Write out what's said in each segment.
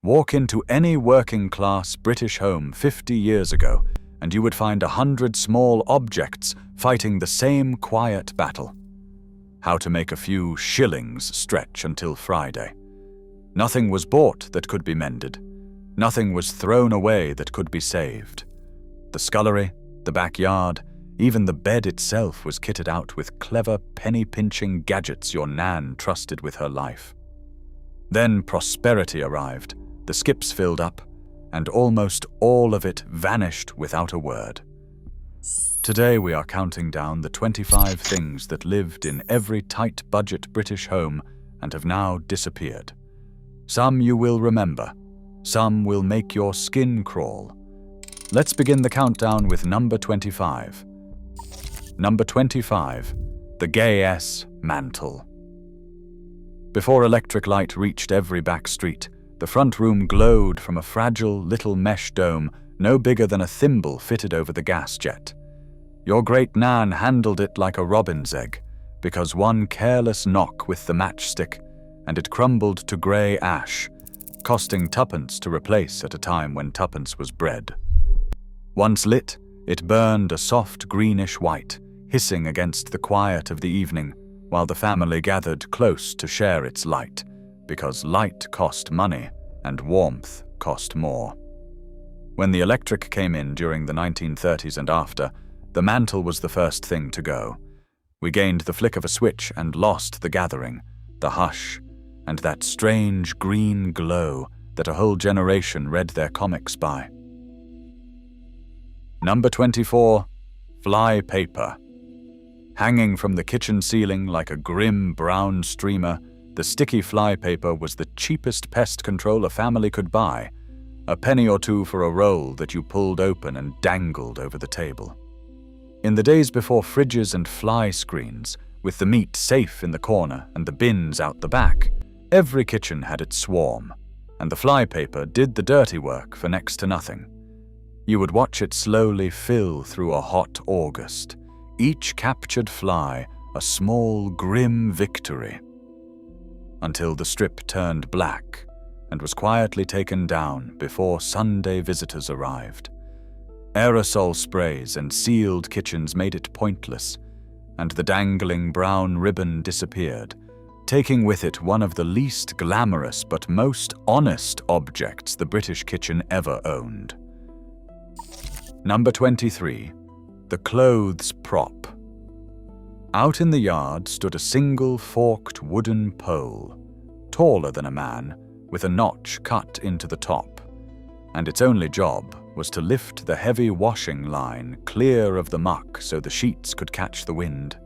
Walk into any working-class British home 50 years ago, and you would find 100 small objects fighting the same quiet battle. How to make a few shillings stretch until Friday. Nothing was bought that could be mended. Nothing was thrown away that could be saved. The scullery, the backyard, even the bed itself was kitted out with clever penny-pinching gadgets your nan trusted with her life. Then prosperity arrived, the skips filled up, and almost all of it vanished without a word. Today we are counting down the 25 things that lived in every tight-budget British home and have now disappeared. Some you will remember, some will make your skin crawl. Let's begin the countdown with number 25. Number 25, the gay-s mantle. Before electric light reached every back street, the front room glowed from a fragile little mesh dome no bigger than a thimble fitted over the gas jet. Your great nan handled it like a robin's egg, because one careless knock with the matchstick and it crumbled to grey ash, costing tuppence to replace at a time when tuppence was bread. Once lit, it burned a soft greenish white, hissing against the quiet of the evening, while the family gathered close to share its light, because light cost money and warmth cost more. When the electric came in during the 1930s and after, the mantle was the first thing to go. We gained the flick of a switch and lost the gathering, the hush, and that strange green glow that a whole generation read their comics by. Number 24, fly paper. Hanging from the kitchen ceiling like a grim brown streamer, the sticky fly paper was the cheapest pest control a family could buy, a penny or two for a roll that you pulled open and dangled over the table. In the days before fridges and fly screens, with the meat safe in the corner and the bins out the back, every kitchen had its swarm, and the fly paper did the dirty work for next to nothing. You would watch it slowly fill through a hot August, each captured fly a small, grim victory, until the strip turned black and was quietly taken down before Sunday visitors arrived. Aerosol sprays and sealed kitchens made it pointless, and the dangling brown ribbon disappeared, taking with it one of the least glamorous but most honest objects the British kitchen ever owned. Number 23, the clothes prop. Out in the yard stood a single forked wooden pole, taller than a man, with a notch cut into the top, and its only job was to lift the heavy washing line clear of the muck so the sheets could catch the wind.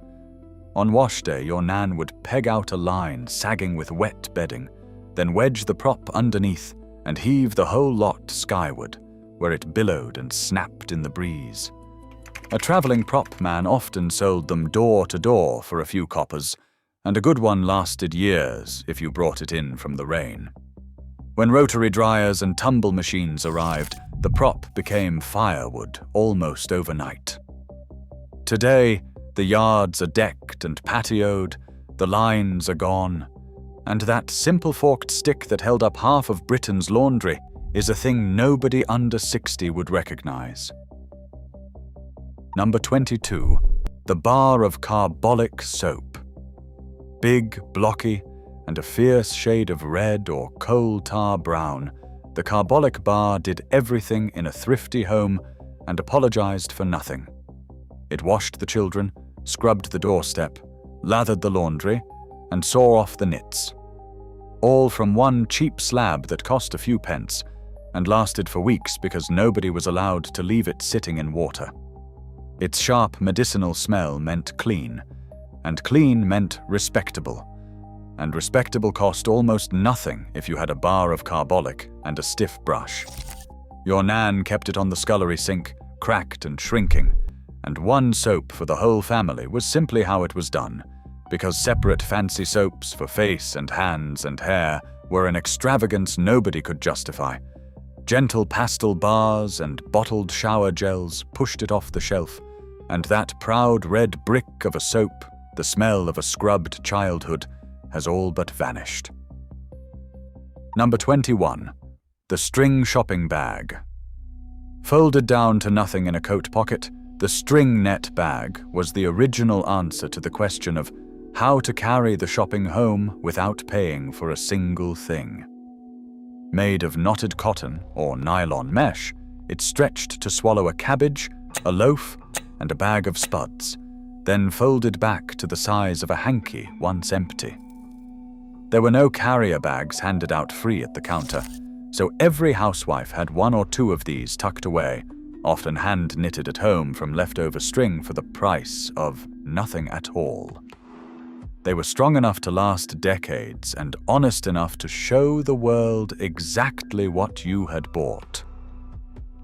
On wash day, your nan would peg out a line sagging with wet bedding, then wedge the prop underneath and heave the whole lot skyward, where it billowed and snapped in the breeze. A travelling prop man often sold them door to door for a few coppers, and a good one lasted years if you brought it in from the rain. When rotary dryers and tumble machines arrived, the prop became firewood almost overnight. Today, the yards are decked and patioed, the lines are gone, and that simple forked stick that held up half of Britain's laundry is a thing nobody under 60 would recognize. Number 22, the bar of carbolic soap. Big, blocky, and a fierce shade of red or coal tar brown, the carbolic bar did everything in a thrifty home and apologized for nothing. It washed the children, scrubbed the doorstep, lathered the laundry, and saw off the knits. All from one cheap slab that cost a few pence and lasted for weeks because nobody was allowed to leave it sitting in water. Its sharp medicinal smell meant clean, and clean meant respectable, and respectable cost almost nothing if you had a bar of carbolic and a stiff brush. Your nan kept it on the scullery sink, cracked and shrinking, and one soap for the whole family was simply how it was done, because separate fancy soaps for face and hands and hair were an extravagance nobody could justify. Gentle pastel bars and bottled shower gels pushed it off the shelf, and that proud red brick of a soap, the smell of a scrubbed childhood, has all but vanished. Number 21, The string shopping bag. Folded down to nothing in a coat pocket, the string net bag was the original answer to the question of how to carry the shopping home without paying for a single thing. Made of knotted cotton or nylon mesh, it stretched to swallow a cabbage, a loaf, and a bag of spuds, then folded back to the size of a hanky once empty. There were no carrier bags handed out free at the counter, so every housewife had one or two of these tucked away, often hand-knitted at home from leftover string for the price of nothing at all. They were strong enough to last decades and honest enough to show the world exactly what you had bought.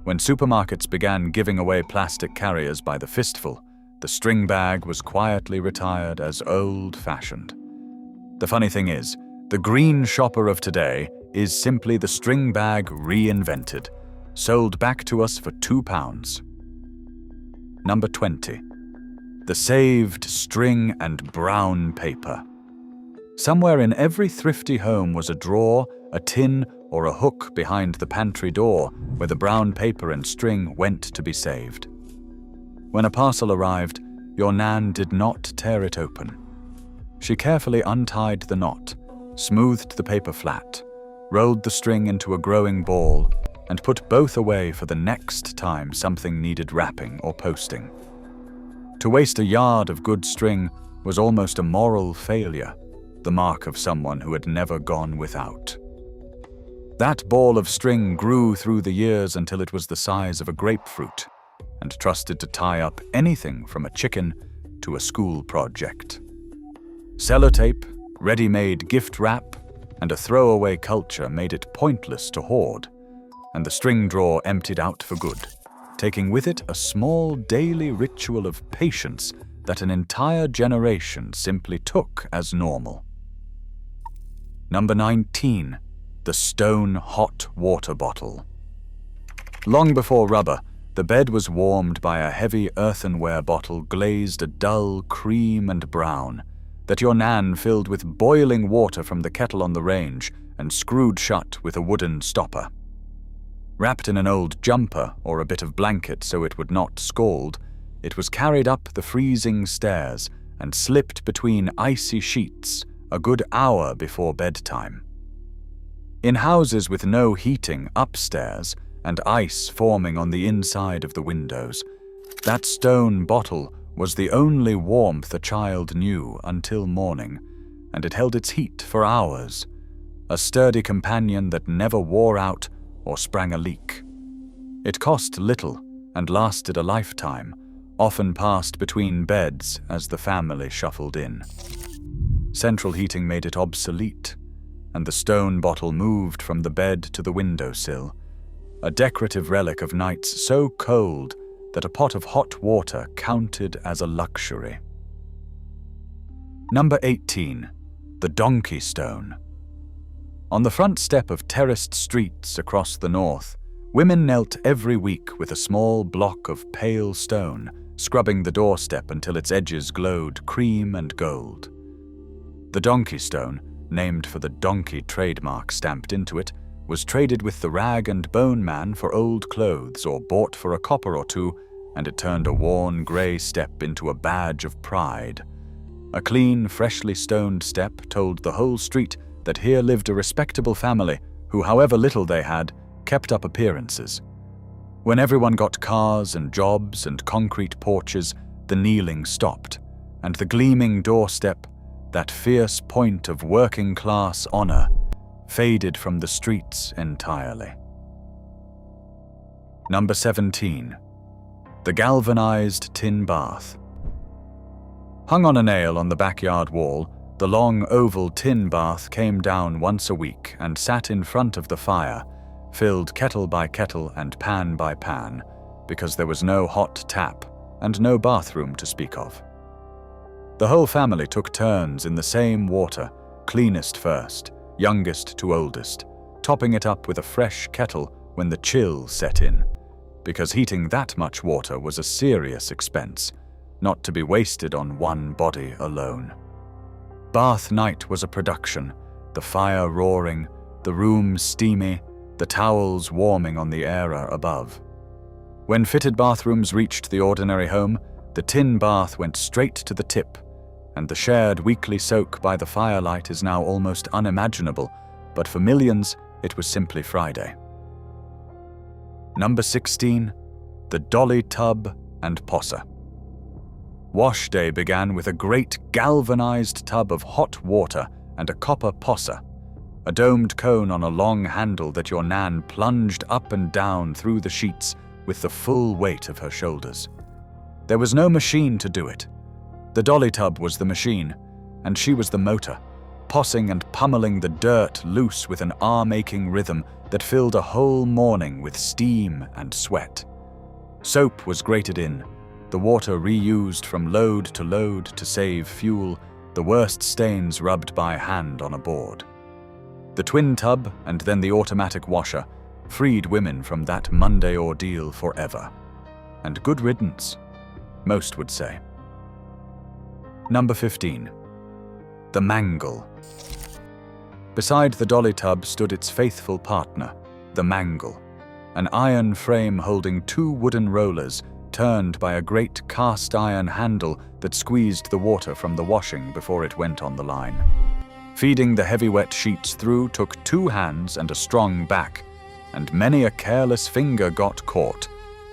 When supermarkets began giving away plastic carriers by the fistful, the string bag was quietly retired as old-fashioned. The funny thing is, the green shopper of today is simply the string bag reinvented, sold back to us for £2. Number 20. The saved string and brown paper. Somewhere in every thrifty home was a drawer, a tin, or a hook behind the pantry door where the brown paper and string went to be saved. When a parcel arrived, your Nan did not tear it open. She carefully untied the knot, smoothed the paper flat, rolled the string into a growing ball, and put both away for the next time something needed wrapping or posting. To waste a yard of good string was almost a moral failure, the mark of someone who had never gone without. That ball of string grew through the years until it was the size of a grapefruit, and trusted to tie up anything from a chicken to a school project. Sellotape, ready-made gift wrap, and a throwaway culture made it pointless to hoard, and the string drawer emptied out for good, taking with it a small daily ritual of patience that an entire generation simply took as normal. Number 19. The stone hot water bottle. Long before rubber, the bed was warmed by a heavy earthenware bottle glazed a dull cream and brown that your Nan filled with boiling water from the kettle on the range and screwed shut with a wooden stopper. Wrapped in an old jumper or a bit of blanket so it would not scald, it was carried up the freezing stairs and slipped between icy sheets a good hour before bedtime. In houses with no heating upstairs and ice forming on the inside of the windows, that stone bottle was the only warmth a child knew until morning, and it held its heat for hours, a sturdy companion that never wore out or sprang a leak. It cost little and lasted a lifetime, often passed between beds as the family shuffled in. Central heating made it obsolete, and the stone bottle moved from the bed to the windowsill, a decorative relic of nights so cold that a pot of hot water counted as a luxury. Number 18. The donkey stone. On the front step of terraced streets across the north, women knelt every week with a small block of pale stone, scrubbing the doorstep until its edges glowed cream and gold. The donkey stone, named for the donkey trademark stamped into it, was traded with the rag and bone man for old clothes or bought for a copper or two, and it turned a worn grey step into a badge of pride. A clean, freshly stoned step told the whole street that here lived a respectable family who, however little they had, kept up appearances. When everyone got cars and jobs and concrete porches, the kneeling stopped, and the gleaming doorstep, that fierce point of working-class honor, faded from the streets entirely. Number 17. The galvanized tin bath. Hung on a nail on the backyard wall, the long oval tin bath came down once a week and sat in front of the fire, filled kettle by kettle and pan by pan, because there was no hot tap and no bathroom to speak of. The whole family took turns in the same water, cleanest first, youngest to oldest, topping it up with a fresh kettle when the chill set in, because heating that much water was a serious expense, not to be wasted on one body alone. Bath night was a production, the fire roaring, the room steamy, the towels warming on the air above. When fitted bathrooms reached the ordinary home, the tin bath went straight to the tip, and the shared weekly soak by the firelight is now almost unimaginable, but for millions, it was simply Friday. Number 16. The dolly tub and posser. Wash day began with a great galvanized tub of hot water and a copper posser, a domed cone on a long handle that your nan plunged up and down through the sheets with the full weight of her shoulders. There was no machine to do it. The dolly tub was the machine, and she was the motor, possing and pummeling the dirt loose with an arm-aching rhythm that filled a whole morning with steam and sweat. Soap was grated in, the water reused from load to save fuel, the worst stains rubbed by hand on a board. The twin tub and then the automatic washer freed women from that Monday ordeal forever. And good riddance, most would say. Number 15. The mangle. Beside the dolly tub stood its faithful partner, the mangle, an iron frame holding 2 wooden rollers turned by a great cast-iron handle that squeezed the water from the washing before it went on the line. Feeding the heavy wet sheets through took 2 hands and a strong back, and many a careless finger got caught,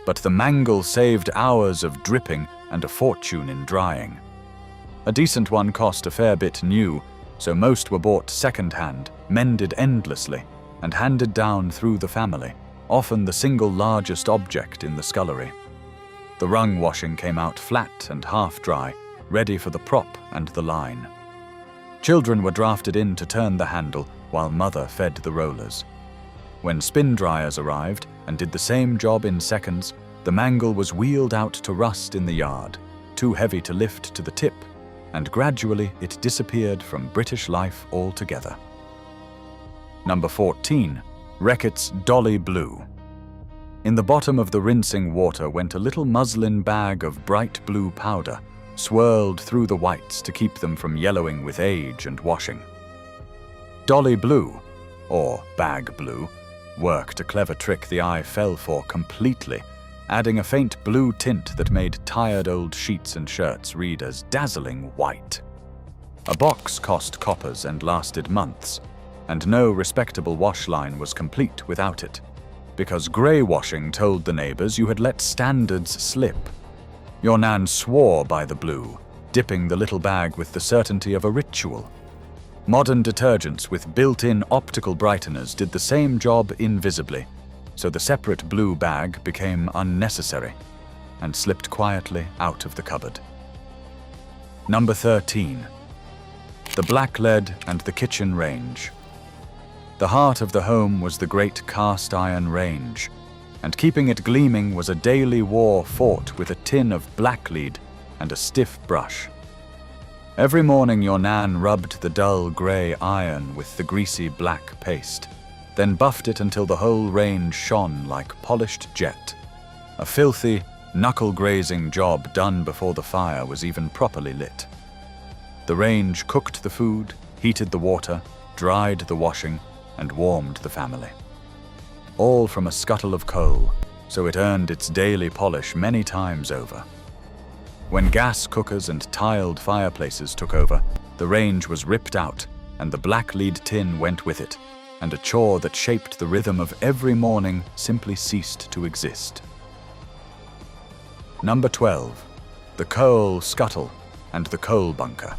but the mangle saved hours of dripping and a fortune in drying. A decent one cost a fair bit new, so most were bought second-hand, mended endlessly, and handed down through the family, often the single largest object in the scullery. The wrung washing came out flat and half-dry, ready for the prop and the line. Children were drafted in to turn the handle while mother fed the rollers. When spin dryers arrived and did the same job in seconds, the mangle was wheeled out to rust in the yard, too heavy to lift to the tip, and gradually it disappeared from British life altogether. Number 14. Reckitt's Dolly Blue. In the bottom of the rinsing water went a little muslin bag of bright blue powder, swirled through the whites to keep them from yellowing with age and washing. Dolly Blue, or Bag Blue, worked a clever trick the eye fell for completely, adding a faint blue tint that made tired old sheets and shirts read as dazzling white. A box cost coppers and lasted months, and no respectable wash line was complete without it, because grey washing told the neighbours you had let standards slip. Your nan swore by the blue, dipping the little bag with the certainty of a ritual. Modern detergents with built-in optical brighteners did the same job invisibly, so the separate blue bag became unnecessary and slipped quietly out of the cupboard. Number 13. The blacklead and the kitchen range. The heart of the home was the great cast-iron range, and keeping it gleaming was a daily war fought with a tin of blacklead and a stiff brush. Every morning your nan rubbed the dull grey iron with the greasy black paste, then buffed it until the whole range shone like polished jet. A filthy, knuckle-grazing job done before the fire was even properly lit. The range cooked the food, heated the water, dried the washing, and warmed the family. All from a scuttle of coal, so it earned its daily polish many times over. When gas cookers and tiled fireplaces took over, the range was ripped out, and the blacklead tin went with it, and a chore that shaped the rhythm of every morning simply ceased to exist. Number 12. The coal scuttle and the coal bunker.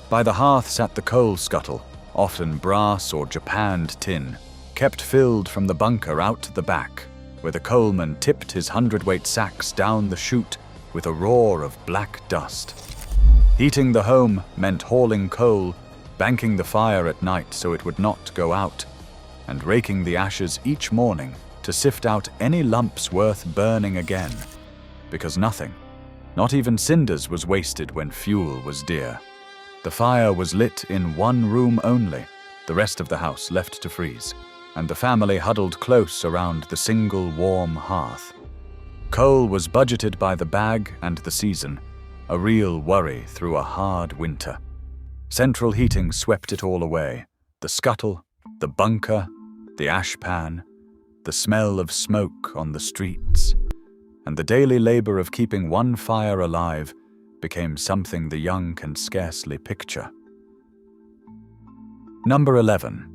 By the hearth sat the coal scuttle, often brass or japanned tin, kept filled from the bunker out the back, where the coalman tipped his hundredweight sacks down the chute with a roar of black dust. Heating the home meant hauling coal, banking the fire at night so it would not go out, and raking the ashes each morning to sift out any lumps worth burning again, because nothing, not even cinders, was wasted when fuel was dear. The fire was lit in one room only, the rest of the house left to freeze, and the family huddled close around the single warm hearth. Coal was budgeted by the bag and the season, a real worry through a hard winter. Central heating swept it all away, the scuttle, the bunker, the ash pan, the smell of smoke on the streets, and the daily labor of keeping one fire alive became something the young can scarcely picture. Number 11.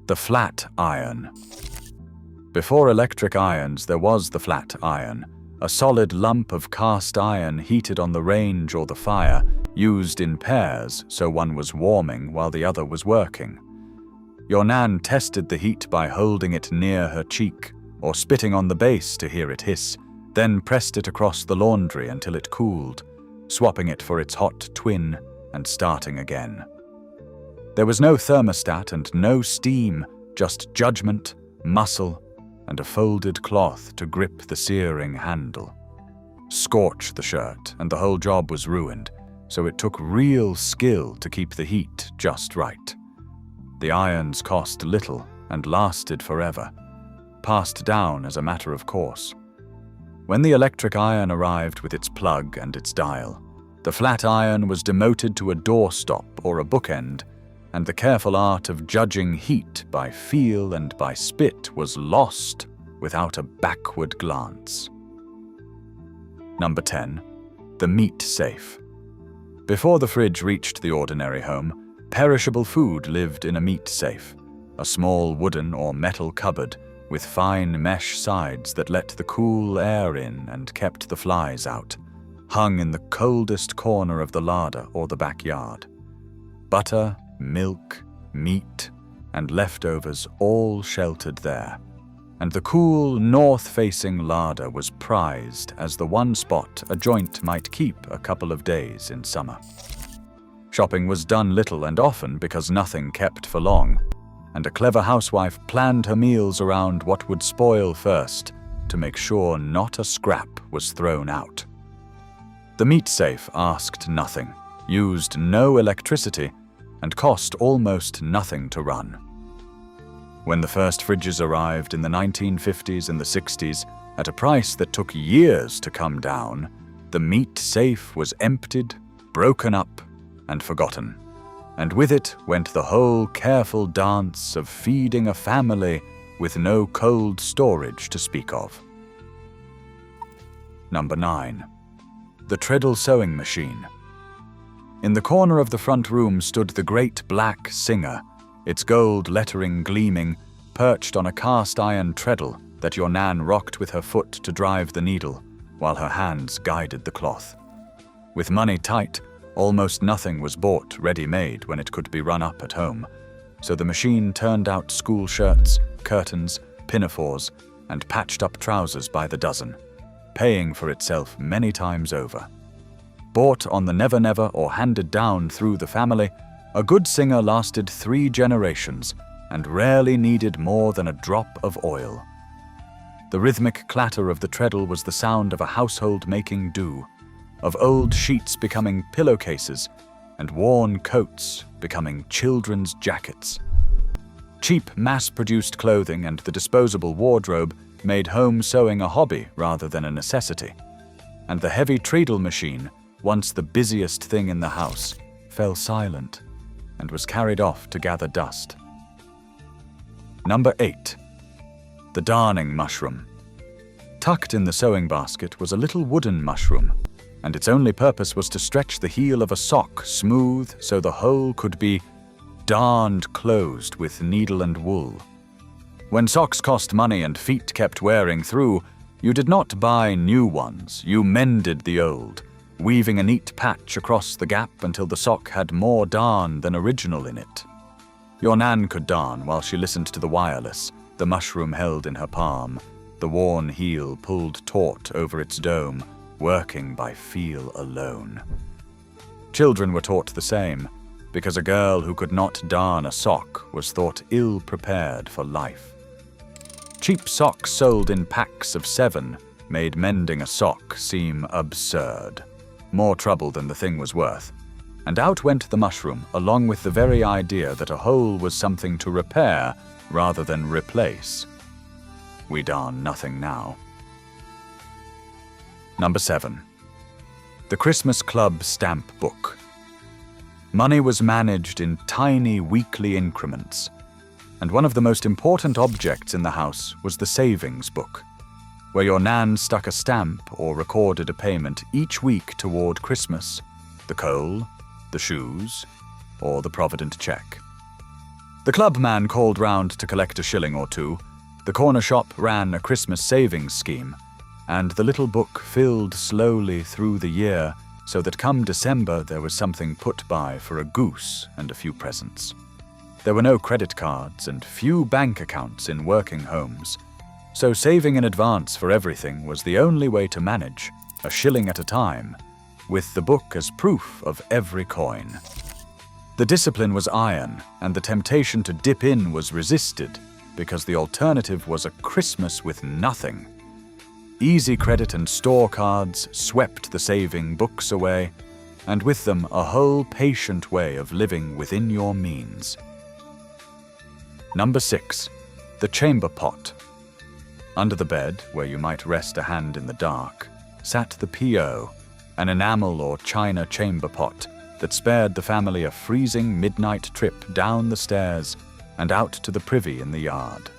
The flat iron. Before electric irons, there was the flat iron, a solid lump of cast iron heated on the range or the fire, used in pairs so one was warming while the other was working. Your nan tested the heat by holding it near her cheek or spitting on the base to hear it hiss, then pressed it across the laundry until it cooled, swapping it for its hot twin and starting again. There was no thermostat and no steam, just judgment, muscle, and a folded cloth to grip the searing handle. Scorch the shirt, and the whole job was ruined, so it took real skill to keep the heat just right. The irons cost little and lasted forever, passed down as a matter of course. When the electric iron arrived with its plug and its dial, the flat iron was demoted to a doorstop or a bookend, and the careful art of judging heat by feel and by spit was lost without a backward glance. Number 10. The meat safe. Before the fridge reached the ordinary home, perishable food lived in a meat safe, a small wooden or metal cupboard with fine mesh sides that let the cool air in and kept the flies out, hung in the coldest corner of the larder or the backyard. Butter, milk, meat, and leftovers all sheltered there, and the cool north-facing larder was prized as the one spot a joint might keep a couple of days in summer. Shopping was done little and often because nothing kept for long, and a clever housewife planned her meals around what would spoil first to make sure not a scrap was thrown out. The meat safe asked nothing, used no electricity, and cost almost nothing to run. When the first fridges arrived in the 1950s and the 60s, at a price that took years to come down, the meat safe was emptied, broken up, and forgotten. And with it went the whole careful dance of feeding a family with no cold storage to speak of. Number 9. The treadle sewing machine. In the corner of the front room stood the great black Singer, its gold lettering gleaming, perched on a cast-iron treadle that your nan rocked with her foot to drive the needle, while her hands guided the cloth. With money tight, almost nothing was bought ready-made when it could be run up at home, so the machine turned out school shirts, curtains, pinafores, and patched-up trousers by the dozen, paying for itself many times over. Bought on the never-never or handed down through the family, a good Singer lasted 3 generations and rarely needed more than a drop of oil. The rhythmic clatter of the treadle was the sound of a household making do, of old sheets becoming pillowcases and worn coats becoming children's jackets. Cheap mass-produced clothing and the disposable wardrobe made home sewing a hobby rather than a necessity, and the heavy treadle machine, once the busiest thing in the house, fell silent and was carried off to gather dust. Number 8. The darning mushroom. Tucked in the sewing basket was a little wooden mushroom, and its only purpose was to stretch the heel of a sock smooth so the hole could be darned closed with needle and wool. When socks cost money and feet kept wearing through, you did not buy new ones, you mended the old, weaving a neat patch across the gap until the sock had more darn than original in it. Your nan could darn while she listened to the wireless, the mushroom held in her palm, the worn heel pulled taut over its dome, working by feel alone. Children were taught the same, because a girl who could not darn a sock was thought ill-prepared for life. Cheap socks sold in packs of 7 made mending a sock seem absurd, more trouble than the thing was worth, and out went the mushroom along with the very idea that a hole was something to repair rather than replace. We darn nothing now. Number 7. The Christmas Club Stamp Book. Money was managed in tiny weekly increments. and one of the most important objects in the house was the savings book, where your nan stuck a stamp or recorded a payment each week toward Christmas, the coal, the shoes, or the Provident check. The club man called round to collect a shilling or two, the corner shop ran a Christmas savings scheme, and the little book filled slowly through the year so that come December there was something put by for a goose and a few presents. There were no credit cards and few bank accounts in working homes, so saving in advance for everything was the only way to manage, a shilling at a time, with the book as proof of every coin. The discipline was iron, and the temptation to dip in was resisted, because the alternative was a Christmas with nothing. Easy credit and store cards swept the saving books away, and with them a whole patient way of living within your means. Number 6. The chamber pot. Under the bed, where you might rest a hand in the dark, sat the P.O., an enamel or china chamber pot that spared the family a freezing midnight trip down the stairs and out to the privy in the yard.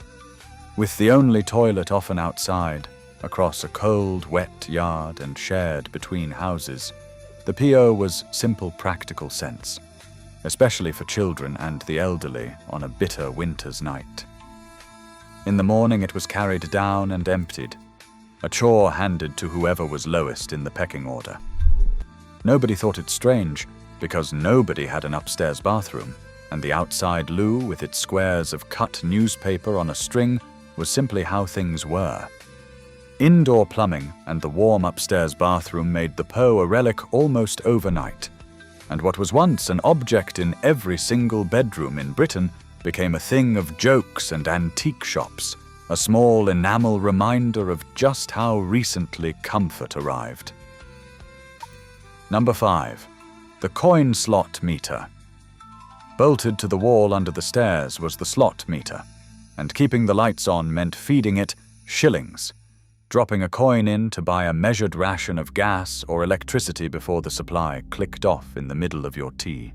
With the only toilet often outside, across a cold, wet yard and shared between houses, the P.O. was simple practical sense, especially for children and the elderly on a bitter winter's night. In the morning it was carried down and emptied, a chore handed to whoever was lowest in the pecking order. Nobody thought it strange, because nobody had an upstairs bathroom, and the outside loo with its squares of cut newspaper on a string was simply how things were. Indoor plumbing and the warm upstairs bathroom made the Po a relic almost overnight, and what was once an object in every single bedroom in Britain became a thing of jokes and antique shops, a small enamel reminder of just how recently comfort arrived. Number 5. The coin slot meter. Bolted to the wall under the stairs was the slot meter, and keeping the lights on meant feeding it shillings, dropping a coin in to buy a measured ration of gas or electricity before the supply clicked off in the middle of your tea.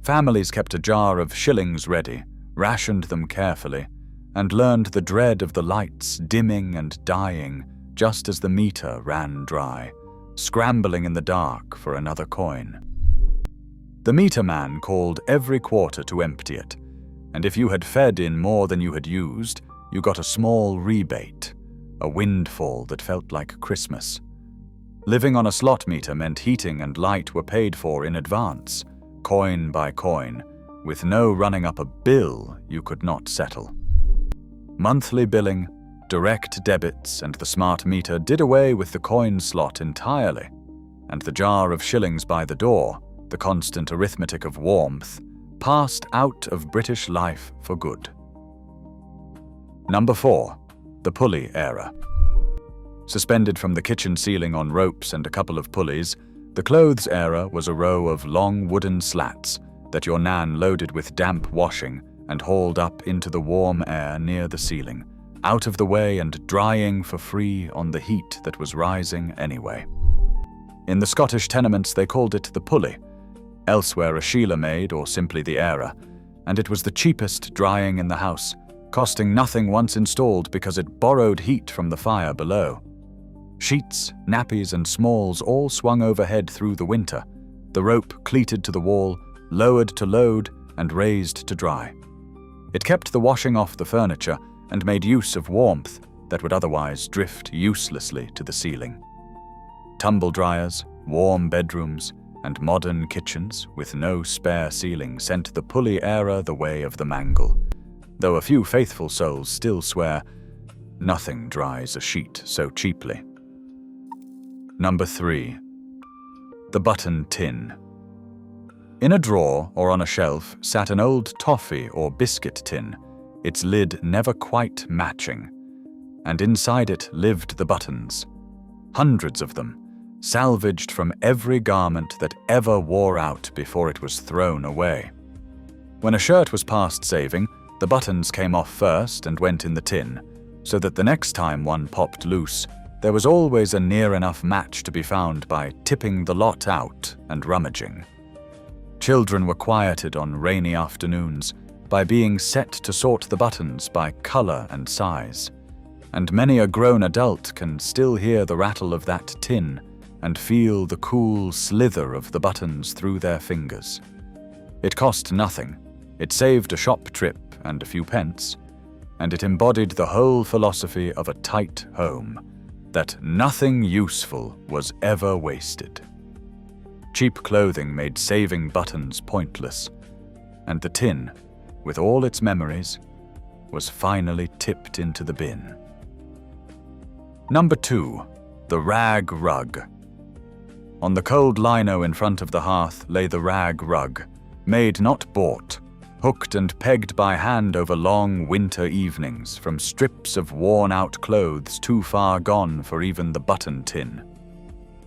Families kept a jar of shillings ready, rationed them carefully, and learned the dread of the lights dimming and dying just as the meter ran dry, scrambling in the dark for another coin. The meter man called every quarter to empty it, and if you had fed in more than you had used, you got a small rebate, a windfall that felt like Christmas. Living on a slot meter meant heating and light were paid for in advance, coin by coin, with no running up a bill you could not settle. Monthly billing, direct debits, and the smart meter did away with the coin slot entirely, and the jar of shillings by the door, the constant arithmetic of warmth, passed out of British life for good. Number 4. The pulley era. Suspended from the kitchen ceiling on ropes and a couple of pulleys, the clothes era was a row of long wooden slats that your nan loaded with damp washing and hauled up into the warm air near the ceiling, out of the way and drying for free on the heat that was rising anyway. In the Scottish tenements they called it the pulley, elsewhere a Sheila maid or simply the era, and it was the cheapest drying in the house, costing nothing once installed because it borrowed heat from the fire below. Sheets, nappies and smalls all swung overhead through the winter, the rope cleated to the wall, lowered to load and raised to dry. It kept the washing off the furniture and made use of warmth that would otherwise drift uselessly to the ceiling. Tumble dryers, warm bedrooms, and modern kitchens with no spare ceiling sent the pulley era the way of the mangle, though a few faithful souls still swear, nothing dries a sheet so cheaply. Number 3. The button tin. In a drawer or on a shelf sat an old toffee or biscuit tin, its lid never quite matching, and inside it lived the buttons, hundreds of them, salvaged from every garment that ever wore out before it was thrown away. When a shirt was past saving, the buttons came off first and went in the tin, so that the next time one popped loose, there was always a near enough match to be found by tipping the lot out and rummaging. Children were quieted on rainy afternoons, by being set to sort the buttons by color and size. And many a grown adult can still hear the rattle of that tin and feel the cool slither of the buttons through their fingers. It cost nothing. It saved a shop trip and a few pence, and it embodied the whole philosophy of a tight home, that nothing useful was ever wasted. Cheap clothing made saving buttons pointless, and the tin, with all its memories, was finally tipped into the bin. Number 2. The rag rug. On the cold lino in front of the hearth lay the rag rug, made not bought, hooked and pegged by hand over long winter evenings from strips of worn-out clothes too far gone for even the button tin.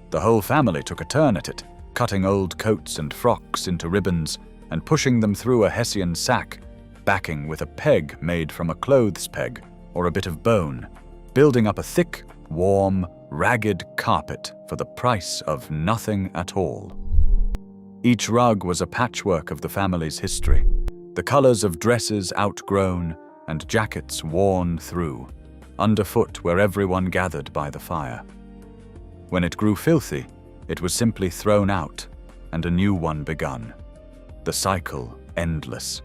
The whole family took a turn at it, cutting old coats and frocks into ribbons and pushing them through a Hessian sack, backing with a peg made from a clothes peg or a bit of bone, building up a thick, warm, ragged carpet for the price of nothing at all. Each rug was a patchwork of the family's history, the colors of dresses outgrown and jackets worn through, underfoot where everyone gathered by the fire. When it grew filthy, it was simply thrown out and a new one begun, the cycle endless.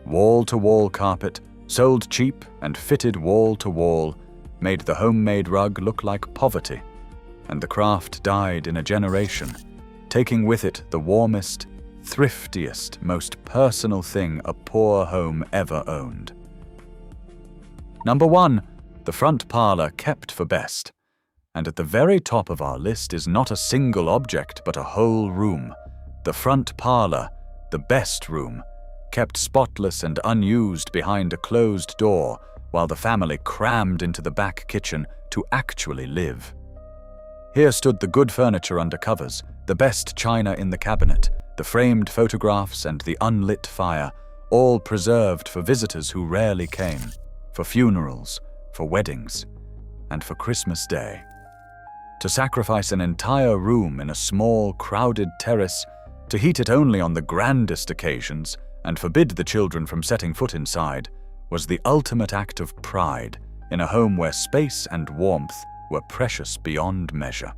Wall-to-wall carpet, sold cheap and fitted wall-to-wall, made the homemade rug look like poverty, and the craft died in a generation, taking with it the warmest, thriftiest, most personal thing a poor home ever owned. Number 1. The front parlor kept for best. And at the very top of our list is not a single object but a whole room. The front parlor, the best room, kept spotless and unused behind a closed door while the family crammed into the back kitchen to actually live. Here stood the good furniture under covers, the best china in the cabinet, the framed photographs and the unlit fire, all preserved for visitors who rarely came, for funerals, for weddings, and for Christmas Day. To sacrifice an entire room in a small, crowded terrace, to heat it only on the grandest occasions, and forbid the children from setting foot inside, was the ultimate act of pride in a home where space and warmth were precious beyond measure.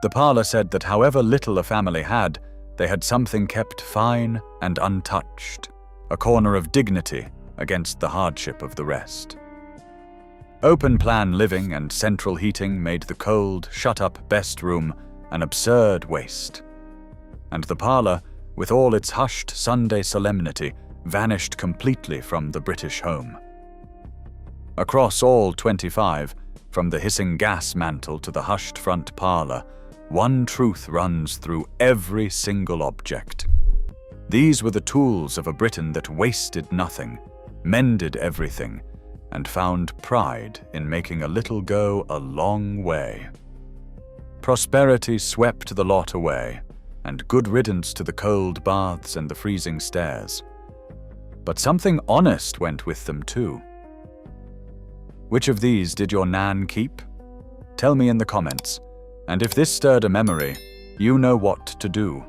The parlor said that however little a family had, they had something kept fine and untouched, a corner of dignity against the hardship of the rest. Open-plan living and central heating made the cold, shut-up best room an absurd waste. And the parlor, with all its hushed Sunday solemnity, vanished completely from the British home. Across all 25, from the hissing gas mantle to the hushed front parlor, one truth runs through every single object. These were the tools of a Britain that wasted nothing, mended everything, and found pride in making a little go a long way. Prosperity swept the lot away, and good riddance to the cold baths and the freezing stairs. But something honest went with them too. Which of these did your nan keep? Tell me in the comments, and if this stirred a memory, you know what to do.